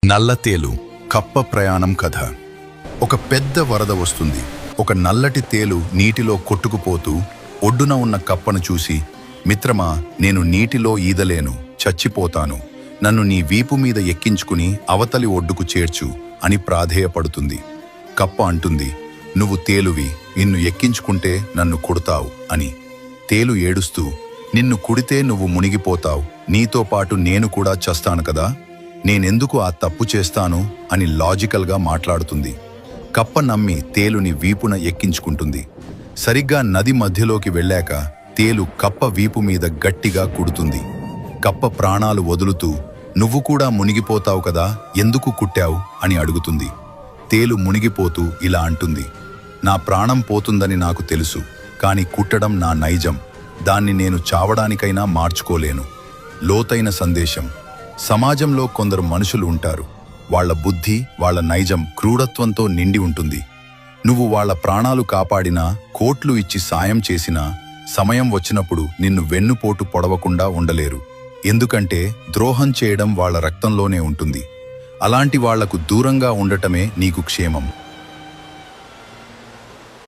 నల్లతేలు కప్ప ప్రయాణం కథ. ఒక పెద్ద వరద వస్తుంది. ఒక నల్లటి తేలు నీటిలో కొట్టుకుపోతూ ఒడ్డున ఉన్న కప్పను చూసి, మిత్రమా, నేను నీటిలో ఈదలేను, చచ్చిపోతాను, నన్ను నీ వీపు మీద ఎక్కించుకుని అవతలి ఒడ్డుకు చేర్చు అని ప్రాధేయపడుతుంది. కప్ప అంటుంది, నువ్వు తేలువి, నిన్ను ఎక్కించుకుంటే నన్ను కొడతావు అని. తేలు ఏడుస్తూ, నిన్ను కుడితే నువ్వు మునిగిపోతావు, నీతో పాటు నేను కూడా చస్తాను కదా, నేనెందుకు ఆ తప్పు చేస్తాను అని లాజికల్గా మాట్లాడుతుంది. కప్ప నమ్మి తేలుని వీపున ఎక్కించుకుంటుంది. సరిగ్గా నది మధ్యలోకి వెళ్ళాక తేలు కప్ప వీపు మీద గట్టిగా కుడుతుంది. కప్ప ప్రాణాలు వదులుతూ, నువ్వు కూడా మునిగిపోతావు కదా, ఎందుకు కుట్టావు అని అడుగుతుంది. తేలు మునిగిపోతూ ఇలా అంటుంది, నా ప్రాణం పోతుందని నాకు తెలుసు, కాని కుట్టడం నా నైజం, దాన్ని నేను చావడానికైనా మార్చుకోలేను. లోతైన సందేశం. సమాజంలో కొందరు మనుషులు ఉంటారు. వాళ్ల బుద్ధి, వాళ్ల నైజం క్రూరత్వంతో నిండి ఉంటుంది. నువ్వు వాళ్ల ప్రాణాలు కాపాడినా, కోట్లు ఇచ్చి సాయం చేసినా, సమయం వచ్చినప్పుడు నిన్ను వెన్నుపోటు పొడవకుండా ఉండలేరు. ఎందుకంటే ద్రోహం చేయడం వాళ్ల రక్తంలోనే ఉంటుంది. అలాంటి వాళ్లకు దూరంగా ఉండటమే నీకు క్షేమం.